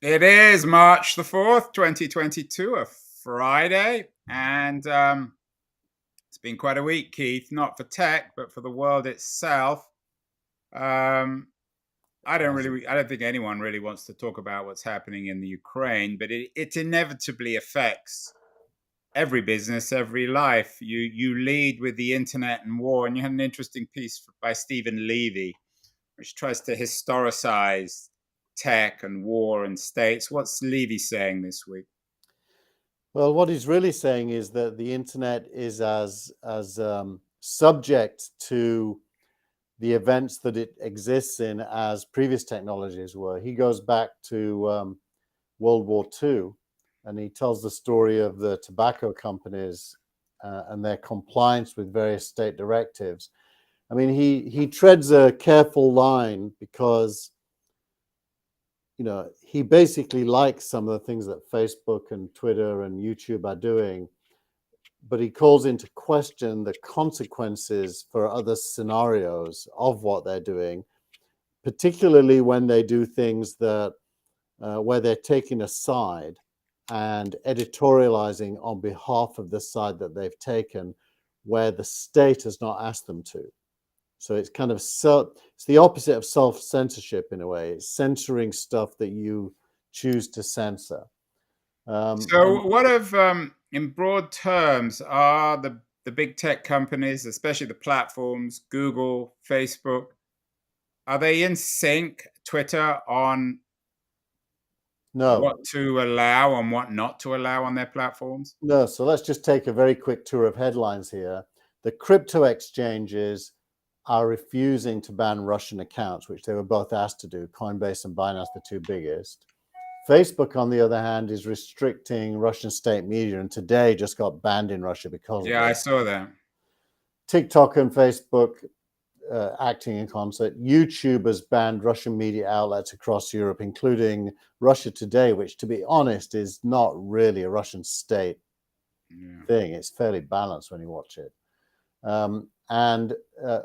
It is March the 4th, 2022, a Friday. And it's been quite a week, Keith, not for tech, but for the world itself. Um, I don't think anyone really wants to talk about what's happening in the Ukraine, but it inevitably affects every business, every life. You lead with the internet and war, and you had an interesting piece by Stephen Levy, which tries to historicize tech and war and states. What's Levy saying this week? Well, what he's really saying is that the internet is as subject to the events that it exists in as previous technologies were. He goes back to World War II, and he tells the story of the tobacco companies and their compliance with various state directives. I mean, he treads a careful line because he basically likes some of the things that Facebook and Twitter and YouTube are doing, but he calls into question the consequences for other scenarios of what they're doing, particularly when they do things that where they're taking a side and editorializing on behalf of the side that they've taken, where the state has not asked them to. So it's kind of it's the opposite of self-censorship in a way. It's censoring stuff that you choose to censor. So what in broad terms, are the big tech companies, especially the platforms, Google, Facebook, are they in sync, Twitter, on No, what to allow and what not to allow on their platforms? no. So let's just take a very quick tour of headlines here. The crypto exchanges are refusing to ban Russian accounts, which they were both asked to do. Coinbase and Binance, the two biggest. Facebook, on the other hand, is restricting Russian state media, and today just got banned in Russia because of Yeah, I it. saw that. TikTok and Facebook acting in concert. YouTube has banned Russian media outlets across Europe, including Russia Today, which, to be honest, is not really a Russian state thing. It's fairly balanced when you watch it. And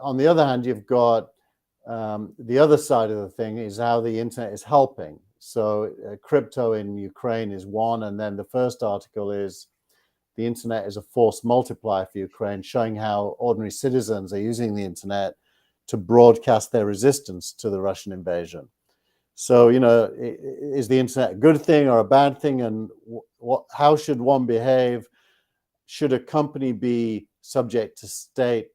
on the other hand, you've got the other side of the thing is how the internet is helping. So crypto in Ukraine is one. And then the first article is the internet is a force multiplier for Ukraine, showing how ordinary citizens are using the internet to broadcast their resistance to the Russian invasion. So, is the internet a good thing or a bad thing? And how should one behave? Should a company be subject to state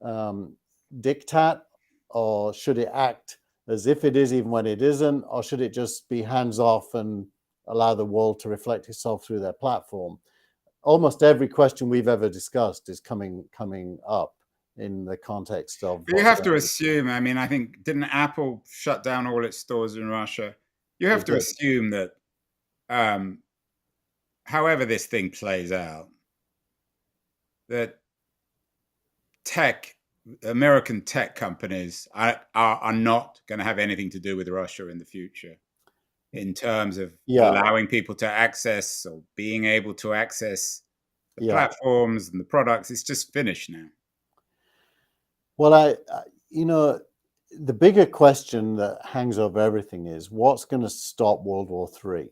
diktat, or should it act as if it is even when it isn't, or should it just be hands off and allow the world to reflect itself through their platform? Almost every question we've ever discussed is coming up in the context of. But you have to assume, I mean, I think, didn't Apple shut down all its stores in Russia? You have to assume that however this thing plays out, that American tech companies are not going to have anything to do with Russia in the future in terms of allowing people to access or being able to access the platforms and the products. It's just finished now. Well, the bigger question that hangs over everything is what's going to stop World War III?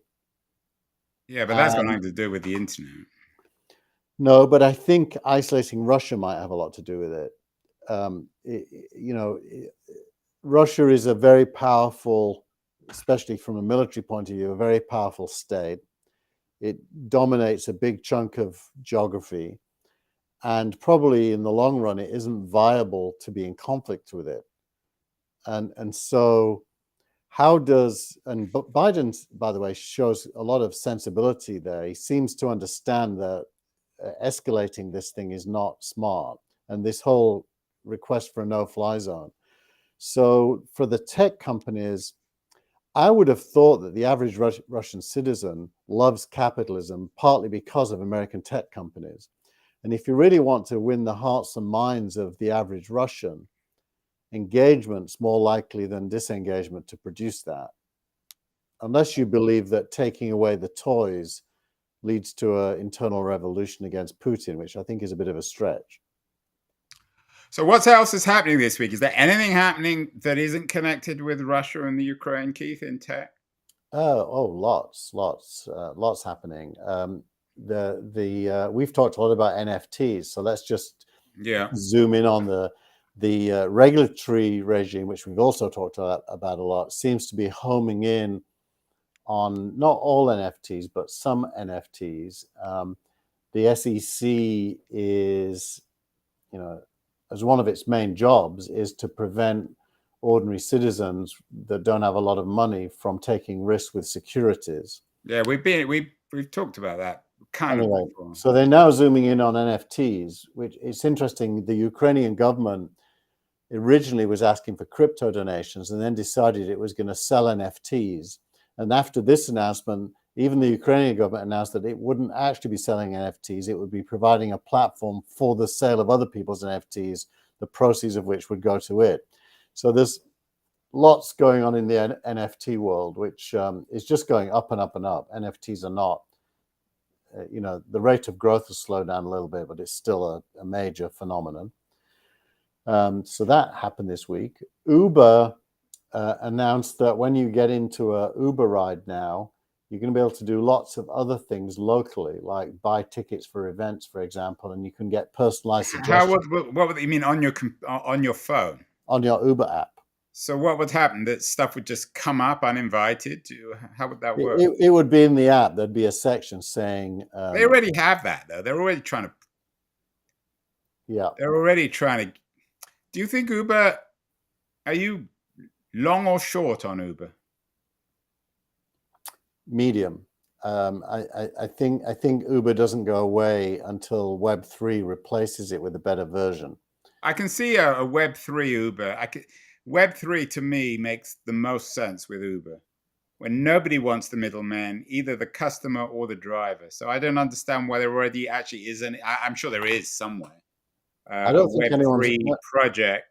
Yeah, but that's got nothing to do with the internet. No, but I think isolating Russia might have a lot to do with it. Russia is a very powerful, especially from a military point of view, a very powerful state. It dominates a big chunk of geography, and probably in the long run, it isn't viable to be in conflict with it. And so Biden, by the way, shows a lot of sensibility there. He seems to understand that escalating this thing is not smart, and this whole request for a no-fly zone. So for the tech companies, I would have thought that the average Russian citizen loves capitalism partly because of American tech companies. And if you really want to win the hearts and minds of the average Russian, engagement's more likely than disengagement to produce that. Unless you believe that taking away the toys leads to an internal revolution against Putin, which I think is a bit of a stretch. So what else is happening this week? Is there anything happening that isn't connected with Russia and the Ukraine, Keith, in tech? Lots happening. We've talked a lot about NFTs, so let's just Yeah. zoom in on the regulatory regime, which we've also talked about a lot. Seems to be homing in on not all NFTs, but some NFTs. The SEC is, as one of its main jobs, is to prevent ordinary citizens that don't have a lot of money from taking risks with securities. Yeah, we've talked about that kind of Anyway, before. so they're now zooming in on NFTs, which it's interesting. The Ukrainian government originally was asking for crypto donations and then decided it was going to sell NFTs. And after this announcement, even the Ukrainian government announced that it wouldn't actually be selling NFTs. It would be providing a platform for the sale of other people's NFTs, the proceeds of which would go to it. So there's lots going on in the NFT world, which is just going up and up and up. NFTs are not, the rate of growth has slowed down a little bit, but it's still a major phenomenon. So that happened this week. Uber announced that when you get into a Uber ride now, you're going to be able to do lots of other things locally, like buy tickets for events, for example, and you can get personalized suggestions What would you mean on your phone? on your Uber app. So what would happen? That stuff would just come up uninvited? How would that work? It would be in the app. There'd be a section saying, They already have that though. They're already trying to. yeah, They're already trying to. Do you think Uber? Are you long or short on Uber? medium. I think Uber doesn't go away until Web3 replaces it with a better version. I can see a Web3 Uber. Web3 to me makes the most sense with Uber, when nobody wants the middleman, either the customer or the driver. So I don't understand why there already actually is any. I'm sure there is somewhere I a don't think Web3 project.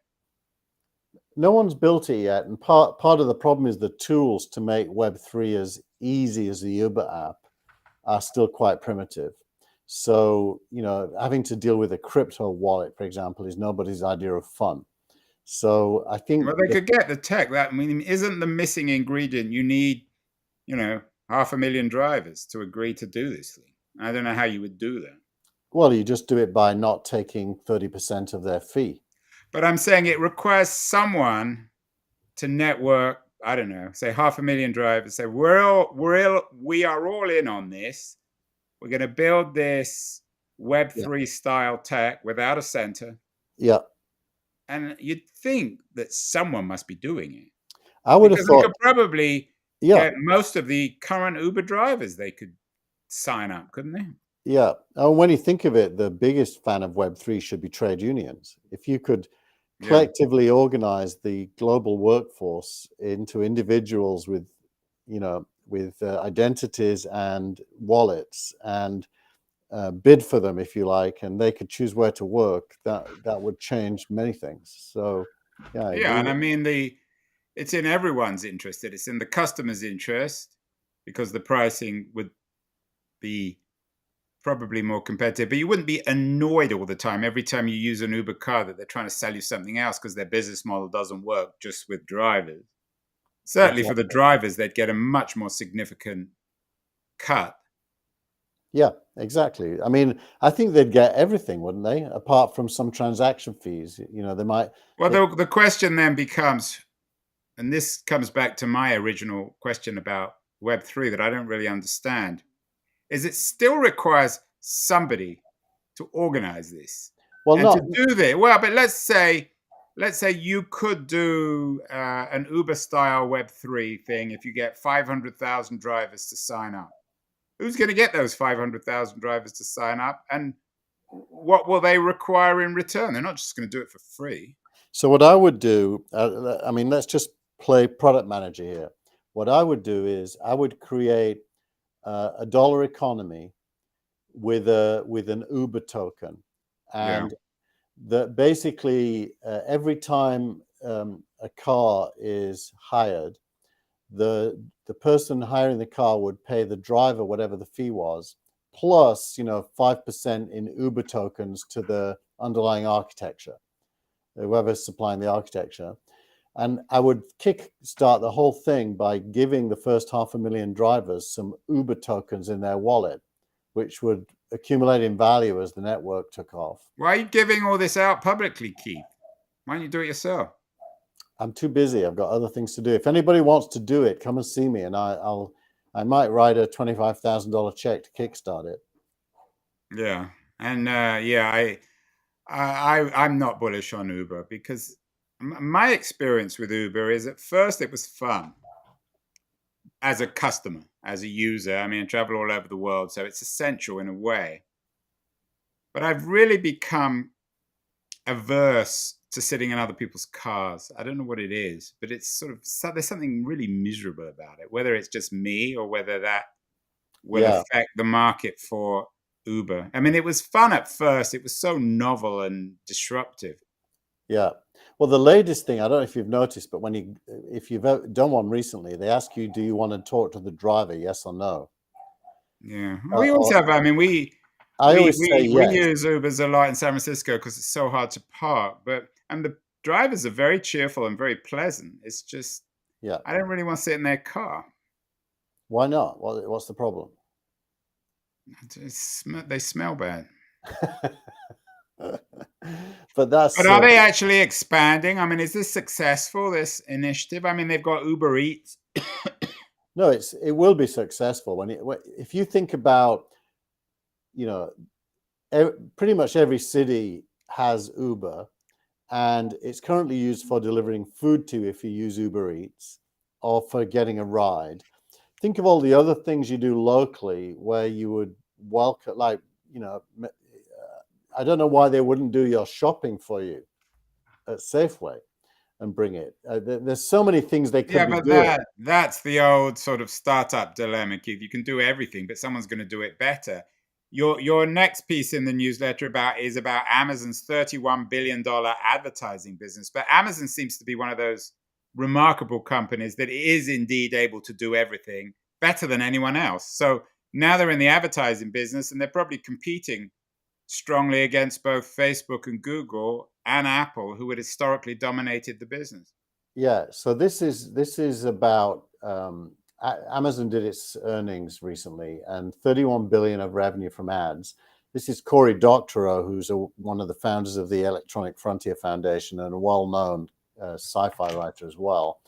no one's built it yet, and part of the problem is the tools to make Web3 as easy as the Uber app are still quite primitive. So, having to deal with a crypto wallet, for example, is nobody's idea of fun. So I think Well, they could get the tech. That, I mean, isn't the missing ingredient? You need, 500,000 drivers to agree to do this thing. I don't know how you would do that. well, you just do it by not taking 30% of their fee. But I'm saying it requires someone to network. I don't know, say 500,000 drivers. Say we are all in on this. We're going to build this Web3 style tech without a center. Yeah. And you'd think that someone must be doing it. I would have Because they thought, could probably yeah, get most of the current Uber drivers, they could sign up, couldn't they? yeah. And when you think of it, the biggest fan of Web3 should be trade unions. If you could Yeah. collectively organize the global workforce into individuals with, identities and wallets and bid for them, if you like, and they could choose where to work, that would change many things. So, yeah, I Yeah, agree. and I mean it's in everyone's interest. It's in the customer's interest because the pricing would be probably more competitive. But you wouldn't be annoyed all the time every time you use an Uber car that they're trying to sell you something else because their business model doesn't work just with drivers. Certainly for the Exactly. drivers, they'd get a much more significant cut. Yeah, exactly. I mean, I think they'd get everything, wouldn't they? Apart from some transaction fees. They might. Well, They, the question then becomes, and this comes back to my original question about Web3 that I don't really understand, is it still requires somebody to organize this well, and to not. do this. Well, but let's say you could do an Uber style Web3 thing if you get 500,000 drivers to sign up. Who's going to get those 500,000 drivers to sign up, and what will they require in return? They're not just going to do it for free. So what I would do, I mean, let's just play product manager here. What I would do is I would create a dollar economy with an Uber token, Yeah. and that basically every time a car is hired, the person hiring the car would pay the driver whatever the fee was, plus 5% in Uber tokens to the underlying architecture, whoever's supplying the architecture. And I would kickstart the whole thing by giving the first 500,000 drivers some Uber tokens in their wallet, which would accumulate in value as the network took off. Why are you giving all this out publicly, Keith? Why don't you do it yourself? I'm too busy. I've got other things to do. If anybody wants to do it, come and see me, and I might write a $25,000 check to kickstart it. Yeah, and yeah, I'm not bullish on Uber because my experience with Uber is at first it was fun as a customer, as a user. I mean, I travel all over the world, so it's essential in a way. But I've really become averse to sitting in other people's cars. I don't know what it is, but it's sort of there's something really miserable about it, whether it's just me or whether that will affect the market for Uber. I mean, it was fun at first. It was so novel and disruptive. Yeah. Well, the latest thing, I don't know if you've noticed, but if you've done one recently, they ask you, do you want to talk to the driver, yes or no? Yeah. We always have, I mean, we always say yes. use Ubers a lot in San Francisco because it's so hard to park, and the drivers are very cheerful and very pleasant. It's just, I don't really want to sit in their car. Why not? What's the problem? They smell bad. But are they actually expanding? I mean, is this successful, this initiative? I mean, they've got Uber Eats. No, it will be successful if you think about, pretty much every city has Uber, and it's currently used for delivering food to you if you use Uber Eats, or for getting a ride. Think of all the other things you do locally where you would welcome, like, I don't know why they wouldn't do your shopping for you at Safeway and bring it. There's so many things they could be doing. That's the old sort of startup dilemma, Keith. You can do everything, but someone's going to do it better. Your next piece in the newsletter is about Amazon's $31 billion advertising business. But Amazon seems to be one of those remarkable companies that is indeed able to do everything better than anyone else. So now they're in the advertising business, and they're probably competing strongly against both Facebook and Google and Apple, who had historically dominated the business. Yeah. So this is about Amazon did its earnings recently, and 31 billion of revenue from ads. This is Cory Doctorow, who's one of the founders of the Electronic Frontier Foundation and a well-known sci-fi writer as well.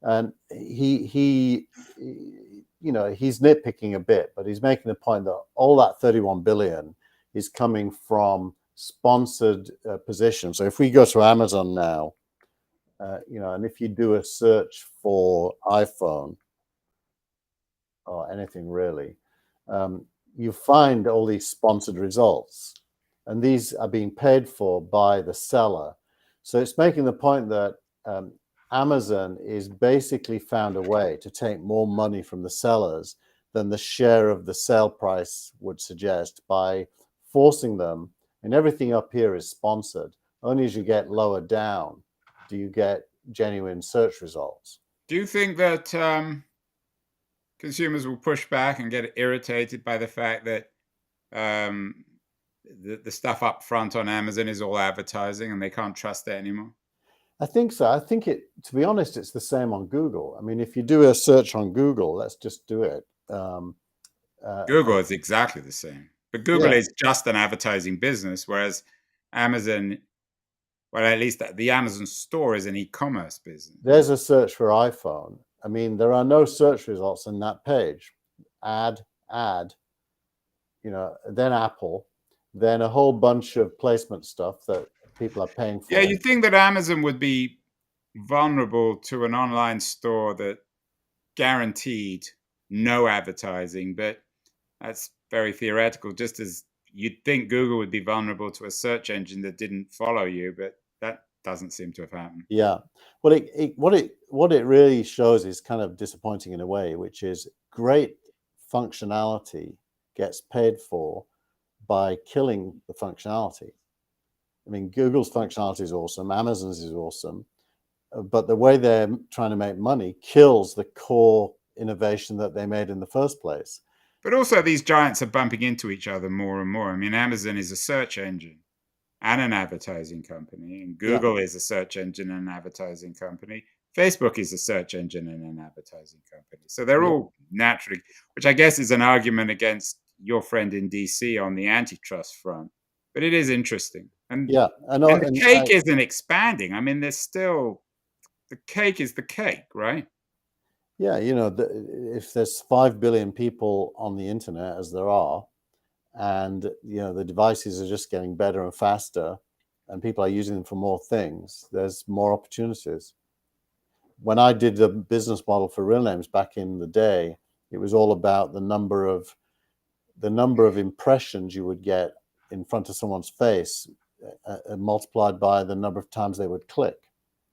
And he's nitpicking a bit, but he's making the point that all that 31 billion is coming from sponsored positions. So if we go to Amazon now, and if you do a search for iPhone or anything really, you find all these sponsored results, and these are being paid for by the seller. So it's making the point that Amazon is basically found a way to take more money from the sellers than the share of the sale price would suggest by forcing them, and everything up here is sponsored. Only as you get lower down do you get genuine search results. Do you think that consumers will push back and get irritated by the fact that the stuff up front on Amazon is all advertising and they can't trust it anymore? I think so. I think to be honest, it's the same on Google. I mean, if you do a search on Google, let's just do it. Google is exactly the same. But Google is just an advertising business, whereas Amazon, well, at least the Amazon store is an e-commerce business. There's a search for iPhone. I mean, there are no search results on that page. Ad, then Apple, then a whole bunch of placement stuff that people are paying for. Yeah, you think that Amazon would be vulnerable to an online store that guaranteed no advertising, but that's very theoretical, just as you'd think Google would be vulnerable to a search engine that didn't follow you, but that doesn't seem to have happened. Yeah. Well, what it really shows is kind of disappointing in a way, which is great functionality gets paid for by killing the functionality. I mean, Google's functionality is awesome, Amazon's is awesome, but the way they're trying to make money kills the core innovation that they made in the first place. But also these giants are bumping into each other more and more. I mean, Amazon is a search engine. and an advertising company, and Yeah. Google is a search engine and an advertising company. Facebook is a search engine and an advertising company. So they're Yeah. all naturally, which I guess is an argument against your friend in DC on the antitrust front. But it is interesting. Yeah. And the cake isn't expanding. I mean, there's still the cake is the cake, right? yeah, if there's 5 billion people on the internet, as there are, and the devices are just getting better and faster, and people are using them for more things, there's more opportunities. When I did the business model for real names back in the day, it was all about the number of impressions you would get in front of someone's face, multiplied by the number of times they would click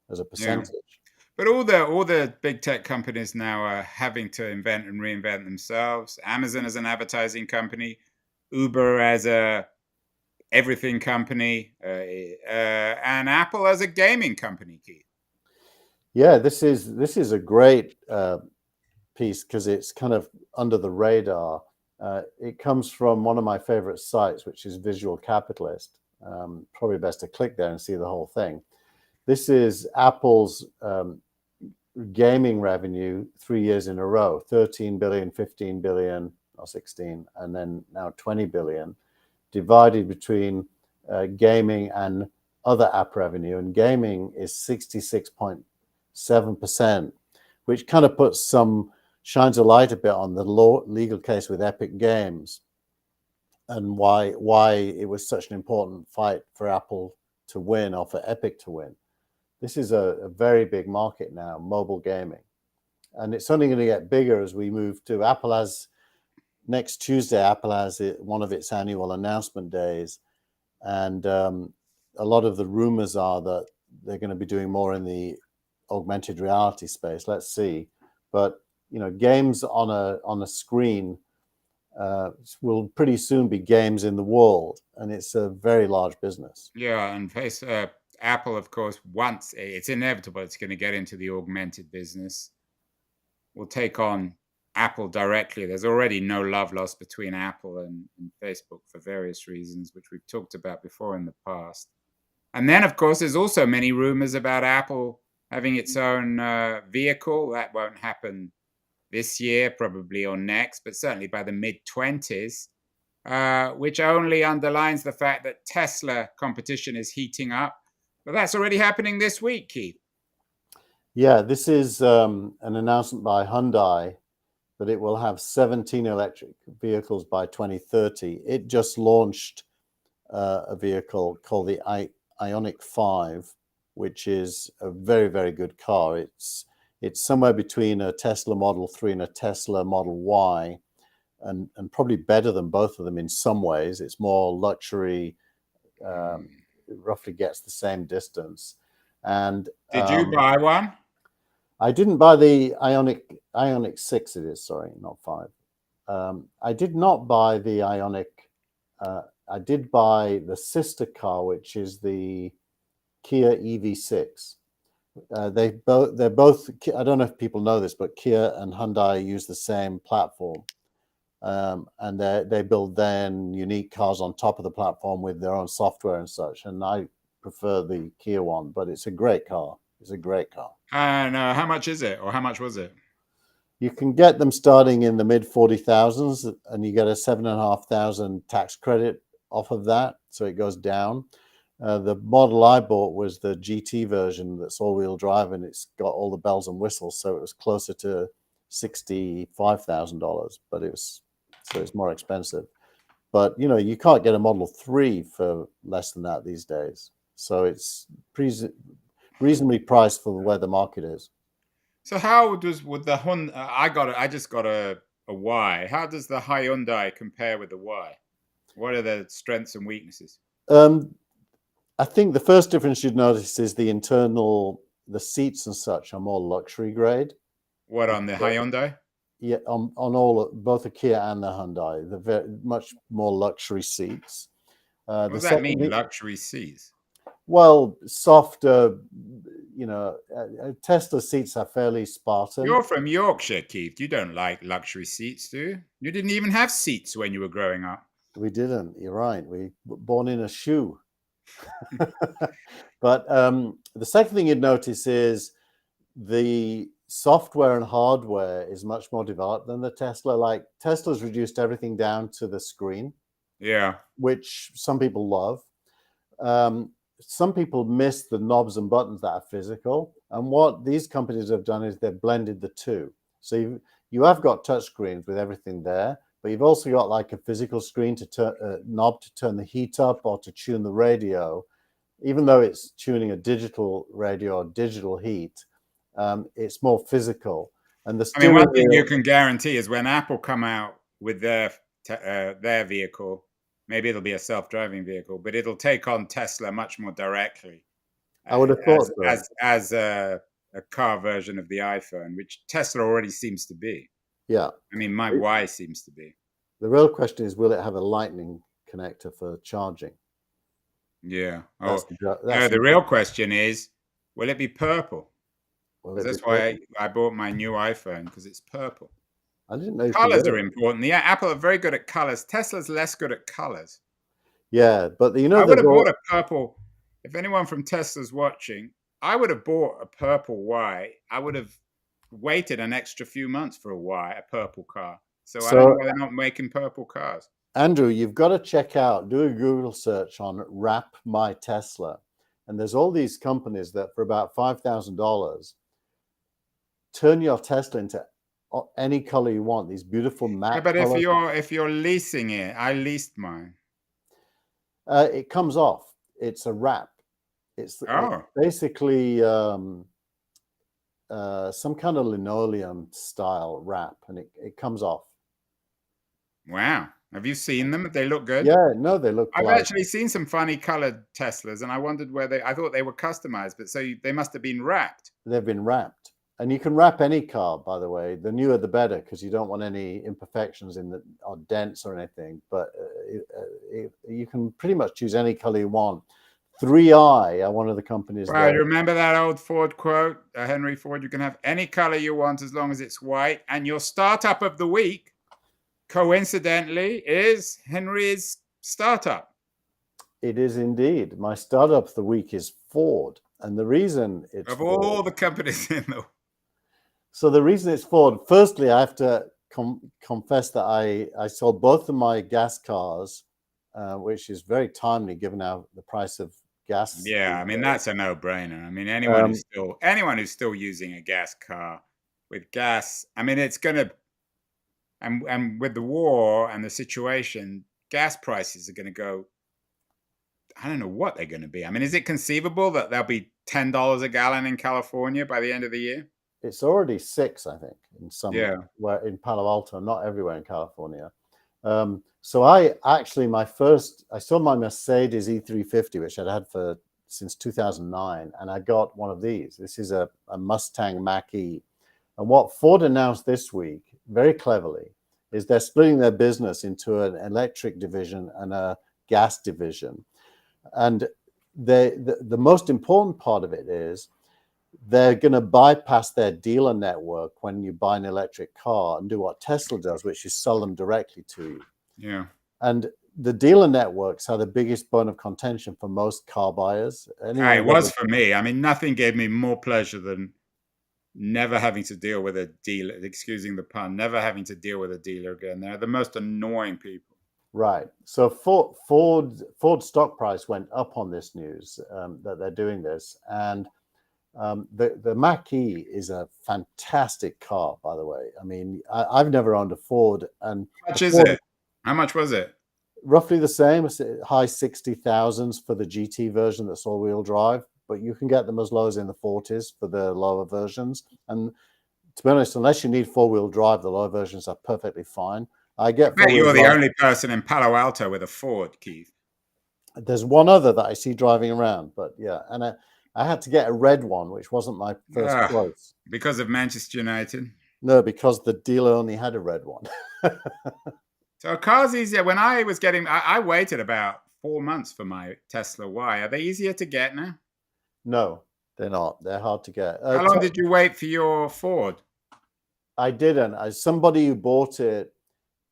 as a Yeah. percentage. But all the big tech companies now are having to invent and reinvent themselves. Amazon as an advertising company, Uber as a everything company, and Apple as a gaming company, Keith. Yeah, this is a great piece because it's kind of under the radar. It comes from one of my favorite sites, which is Visual Capitalist. Probably best to click there and see the whole thing. This is Apple's gaming revenue 3 years in a row: 13 billion, 15 billion, or 16, and then now 20 billion, divided between gaming and other app revenue. And gaming is 66.7%, which kind of shines a light a bit on the legal case with Epic Games and why it was such an important fight for Apple to win, or for Epic to win. This is a very big market now, mobile gaming, and it's only going to get bigger as we move to Apple. Has next Tuesday, Apple has one of its annual announcement days, and a lot of the rumors are that they're going to be doing more in the augmented reality space. Let's see, but games on a screen will pretty soon be games in the world, and it's a very large business. Yeah, and Apple, of course, once it's inevitable, it's going to get into the augmented business. Will take on Apple directly. There's already no love lost between Apple and Facebook for various reasons, which we've talked about before in the past. And then, of course, there's also many rumors about Apple having its own vehicle. That won't happen this year, probably, or next, but certainly by the mid-20s, which only underlines the fact that Tesla competition is heating up. But that's already happening this week, Keith. Yeah, this is an announcement by Hyundai that it will have 17 electric vehicles by 2030. It just launched a vehicle called the Ioniq 5, which is a very, very good car. It's somewhere between a Tesla Model 3 and a Tesla Model Y, and probably better than both of them in some ways. It's more luxury, it roughly gets the same distance. And Did you buy one? I didn't buy the Ioniq 6, it is, sorry, not 5. I did not buy the Ioniq. I did buy the sister car, which is the Kia EV6. They're both. I don't know if people know this, but Kia and Hyundai use the same platform, and they build then unique cars on top of the platform with their own software and such. And I prefer the Kia one, but it's a great car. It's a great car. And how much is it, or how much was it? You can get them starting in the mid 40,000s, and you get a 7,500 tax credit off of that, so it goes down. The model I bought was the GT version that's all-wheel drive, and it's got all the bells and whistles, so it was closer to $65,000, but it's more expensive. But you can't get a Model 3 for less than that these days, so it's reasonably priced for where the market is. So how would the Hyundai? I just got a Y. How does the Hyundai compare with the Y? What are the strengths and weaknesses? I think the first difference you'd notice is the seats and such are more luxury grade. What on the Hyundai? Yeah, on both the Kia and the Hyundai, they're much more luxury seats. What does that mean, luxury seats? Well, softer. Tesla seats are fairly Spartan. You're from Yorkshire, Keith. You don't like luxury seats, do you? You didn't even have seats when you were growing up. We didn't. You're right. We were born in a shoe. But the second thing you'd notice is the software and hardware is much more developed than the Tesla. Like Tesla's reduced everything down to the screen, Yeah. which some people love. Some people miss the knobs and buttons that are physical. And what these companies have done is they've blended the two. So you have got touch screens with everything there, but you've also got like a physical screen to turn knob to turn the heat up or to tune the radio. Even though it's tuning a digital radio or digital heat, it's more physical. And the I mean, steering one thing you wheel, can guarantee is when Apple come out with their vehicle, maybe it'll be a self-driving vehicle, but it'll take on Tesla much more directly I would have thought so. as a car version of the iPhone, which Tesla already seems to be. Yeah. I mean, my Y seems to be. The real question is, will it have a lightning connector for charging? Yeah. That's Oh, that's the real question is, will it be purple? will Because it be that's why purple? I bought my new iPhone, because it's purple. I didn't know you could Colors wear are it. important. Yeah, Apple are very good at colors. Tesla's less good at colors. Yeah, but you know I would they've have bought all. a purple. If anyone from Tesla's watching, I would have bought a purple Y. I would have waited an extra few months for a Y, a purple car. So I don't know So why they're not making purple cars. Andrew, you've got to check out, do a Google search on Wrap My Tesla, and there's all these companies that for about $5,000 turn your Tesla into any color you want. These beautiful Yeah, matte but colors. if you're leasing it, I leased mine. It comes off. It's a wrap. It's Oh, basically some kind of linoleum style wrap, and it comes off. wow. Have you seen them? They look good. Yeah, no, they look I've like actually seen some funny colored Teslas, and I wondered I thought they were customized, but they must have been wrapped. they've been wrapped. And you can wrap any car, by the way. The newer, the better, because you don't want any imperfections in the or dents or anything. But you can pretty much choose any color you want. 3i are one of the companies Well, that you remember that old Ford quote, Henry Ford, you can have any color you want as long as it's white. And your startup of the week, coincidentally, is Henry's startup. it is indeed. My startup of the week is Ford. And the reason it's Of Ford. all the companies in the So the reason it's Ford, firstly, I have to confess that I sold both of my gas cars, which is very timely given now the price of gas Yeah, these I mean days. that's a no-brainer. I mean Um, anyone who's still using a gas car with gas, I mean it's gonna and with the war and the situation, gas prices are gonna go. I don't know what they're gonna be. I mean, is it conceivable that they'll be $10 a gallon in California by the end of the year? it's already 6, I think, in some Yeah. where in Palo Alto, not everywhere in California. So I saw my Mercedes E350, which I'd had for since 2009, and I got one of these. This is a Mustang Mach-E. And what Ford announced this week, very cleverly, is they're splitting their business into an electric division and a gas division. And the most important part of it is they're going to bypass their dealer network when you buy an electric car and do what Tesla does, which is sell them directly to you. Yeah. And the dealer networks are the biggest bone of contention for most car buyers. Anyone It who's ever was for me. I mean, nothing gave me more pleasure than never having to deal with a dealer, excusing the pun, never having to deal with a dealer again. They're the most annoying people. right. So Ford stock price went up on this news that they're doing this, and the Mach-E is a fantastic car, by the way. I mean, I've never owned a Ford, and How the much is Ford it? How much was it? roughly the same, high 60,000s for the GT version that's all-wheel drive, but you can get them as low as in the 40s for the lower versions. And to be honest, unless you need four-wheel drive, the lower versions are perfectly fine. I I get bet four-wheel you're the drive. only person in Palo Alto with a Ford, Keith. There's one other that I see driving around, but yeah, and I had to get a red one, which wasn't my first Ah, choice. because of Manchester United. No, because the dealer only had a red one. So cars easier. When I was getting, I waited about 4 months for my Tesla Y. Are they easier to get now? No, they're not. They're hard to get. How long did you wait for your Ford? I didn't. Somebody who bought it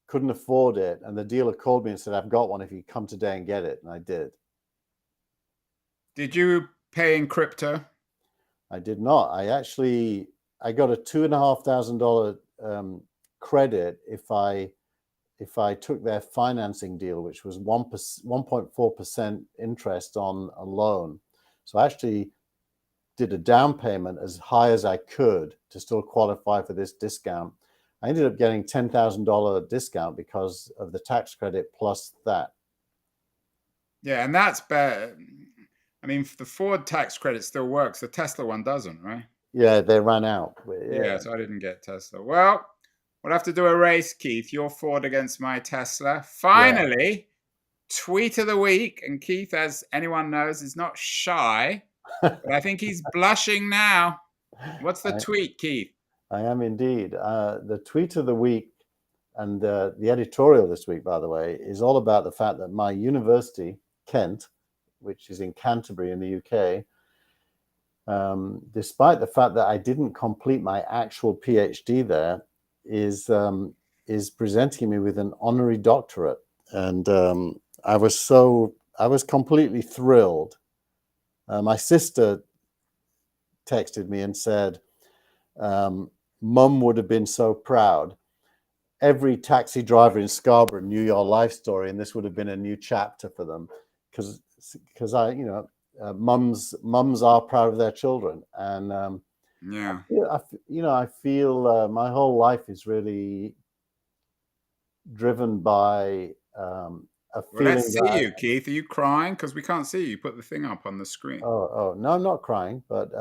couldn't afford it, and the dealer called me and said, "I've got one. If you come today and get it," and I did. Did you pay in crypto? I did not. I got a $2,500 credit if I took their financing deal, which was 1.4% interest on a loan. So I actually did a down payment as high as I could to still qualify for this discount. I ended up getting $10,000 discount because of the tax credit plus that. Yeah, and that's better. I mean, the Ford tax credit still works. The Tesla one doesn't, right? Yeah, they ran out. Yeah, so I didn't get Tesla. Well, we'll have to do a race, Keith. Your Ford against my Tesla. Finally, tweet of the week. And Keith, as anyone knows, is not shy, but I think he's blushing now. What's the tweet, Keith? I am indeed. The tweet of the week and the editorial this week, by the way, is all about the fact that my university, Kent, which is in Canterbury in the UK, despite the fact that I didn't complete my actual PhD there, is presenting me with an honorary doctorate, and I was completely thrilled. My sister texted me and said, "Mum would have been so proud. Every taxi driver in Scarborough knew your life story, and this would have been a new chapter for them, because I, mums are proud of their children, and Yeah. I feel my whole life is really driven by a Well, feeling let's see that you, Keith. Are you crying? Because we can't see you. Put the thing up on the screen. oh no, I'm not crying, but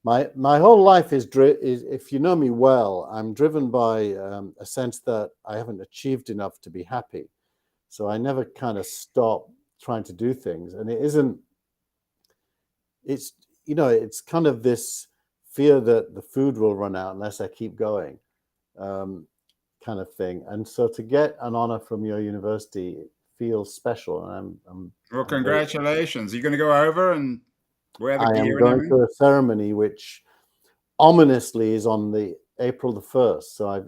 my whole life is if you know me well, I'm driven by a sense that I haven't achieved enough to be happy, so I never kind of stop trying to do things, and it's kind of this fear that the food will run out unless I keep going, kind of thing. And so to get an honor from your university feels special, and Well, congratulations. Are you going to go over and wear the I gear am and going everything? to a ceremony which ominously is on the April the 1st. So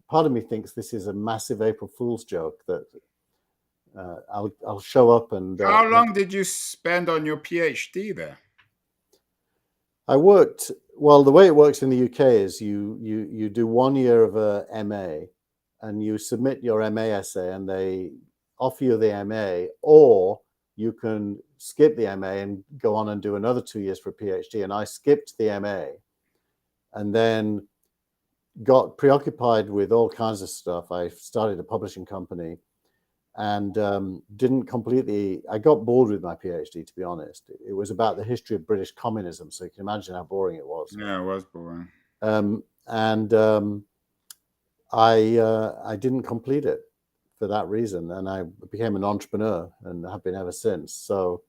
part of me thinks this is a massive April Fool's joke that I'll show up and. How long did you spend on your PhD there? Well, the way it works in the UK is you do 1 year of a MA, and you submit your MA essay, and they offer you the MA, or you can skip the MA and go on and do another 2 years for a PhD. And I skipped the MA, and then got preoccupied with all kinds of stuff. I started a publishing company, and didn't completely. I got bored with my PhD, to be honest. It was about the history of British communism, so you can imagine how boring it was. Yeah, it was boring. I didn't complete it for that reason, and I became an entrepreneur and have been ever since. So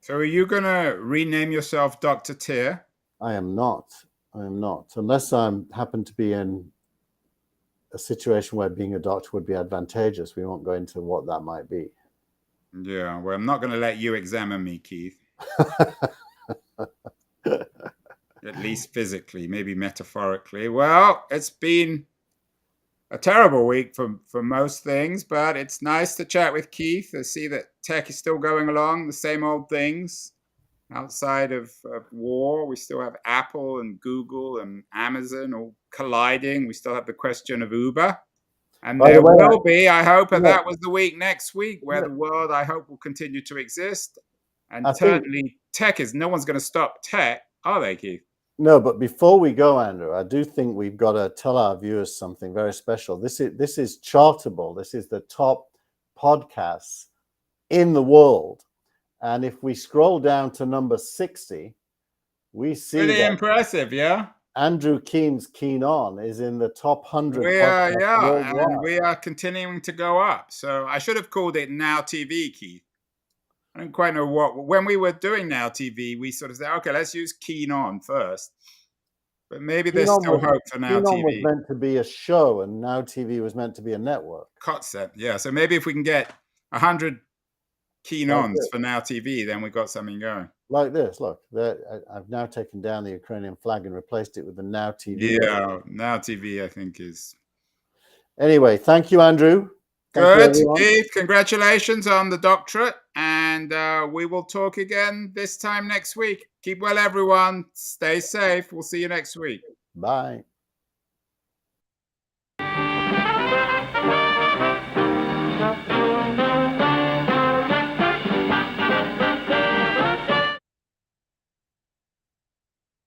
are you going to rename yourself Dr. Tier? I am not, unless I happen to be in a situation where being a doctor would be advantageous. We won't go into what that might be. Yeah, well, I'm not going to let you examine me, Keith. At least physically, maybe metaphorically. Well, it's been a terrible week for most things, but it's nice to chat with Keith to see that tech is still going along, the same old things. Outside of war, we still have Apple and Google and Amazon all colliding. We still have the question of Uber. And there will be, I hope, and that was the week next week, where the world, I hope, will continue to exist. And certainly tech is, no one's going to stop tech, are they, Keith? No, but before we go, Andrew, I do think we've got to tell our viewers something very special. This is Chartable. This is the top podcasts in the world. And if we scroll down to number 60, we see pretty impressive, yeah. Andrew Keen's Keen On is in the top 100. And we are continuing to go up. So I should have called it Now TV, Keith. I don't quite know when we were doing Now TV, we sort of said, okay, let's use Keen On first. But maybe there's still hope for Now TV. Keen On was meant to be a show, and Now TV was meant to be a network. Concept, yeah. So maybe if we can get 100 Keen Ons for Now TV, then we've got something going. Like this, look. I've now taken down the Ukrainian flag and replaced it with the Now TV. Yeah, Now TV, I think is. Anyway, thank you, Andrew. Good, Keith. Congratulations on the doctorate. And and we will talk again this time next week. Keep well, everyone. Stay safe. We'll see you next week. Bye.